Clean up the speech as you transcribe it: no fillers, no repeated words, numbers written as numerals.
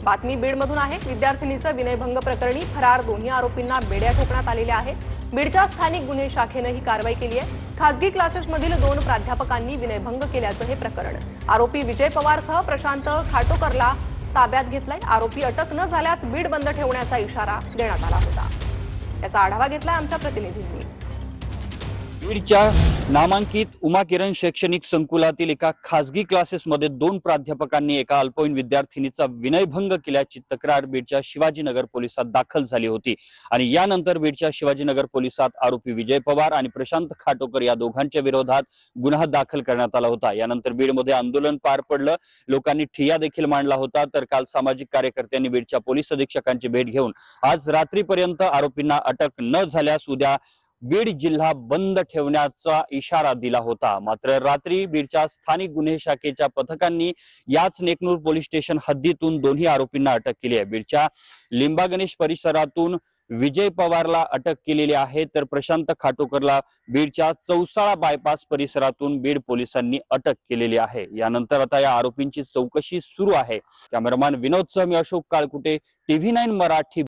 बातमी बीडमधून आहे। विद्यार्थिनीचं विनयभंग प्रकरणी फरार दोन्ही आरोपींना बेड्या ठोकण्यात आलेल्या आहे। बीडच्या स्थानिक गुन्हे शाखेने ही कारवाई केली आहे। खासगी क्लासेसमधील 2 प्राध्यापकांनी विनयभंग केल्याचं हे प्रकरण। आरोपी विजय पवारसह प्रशांत खाटोकरला ताब्यात घेतलाय। आरोपी अटक न झाल्यास बीड बंद ठेवण्याचा इशारा देण्यात आला होता। याचा आढावा घेतलाय आमच्या प्रतिनिधींनी। बीडच्या नामांकित उमा किरण शैक्षणिक संकुलातील एका खासगी क्लासेसमध्ये 2 प्राध्यापकांनी एका अल्पवयीन विद्यार्थिनीचा विनयभंग केल्याची तक्रार बीडच्या शिवाजीनगर पोलिसात दाखल झाली होती आणि यानंतर बीडच्या शिवाजीनगर पोलिसात आरोपी विजय पवार आणि प्रशांत खाटोकर या दोघांच्या विरोधात गुन्हा दाखल करण्यात आला होता। यानंतर बीडमध्ये आंदोलन पार पडलं, लोकांनी ठिय्या देखील मांडला होता। तर काल सामाजिक कार्यकर्त्यांनी बीडच्या पोलीस अधीक्षकांची भेट घेऊन आज रात्रीपर्यंत आरोपींना अटक न झाल्यास उद्या बीड जिल्हा बंद ठेवण्याचा इशारा दिला होता। मात्र रात्री बीडच्या स्थानिक गुन्हे शाखेच्या पथकांनी याच नेकनूर पोलीस स्टेशन हद्दीतून दोन्ही आरोपींना अटक केली आहे। बीडच्या लिंबा गणेश परिसरातून विजय पवारला अटक केलेली आहे, तर प्रशांत खाटोकरला बीडच्या चौसाळा बायपास परिसरातून बीड पोलिसांनी अटक केलेली आहे। यानंतर आता या आरोपींची चौकशी सुरू आहे। कॅमेरामॅन विनोदसह मी अशोक काळकुटे, TV9 मराठी।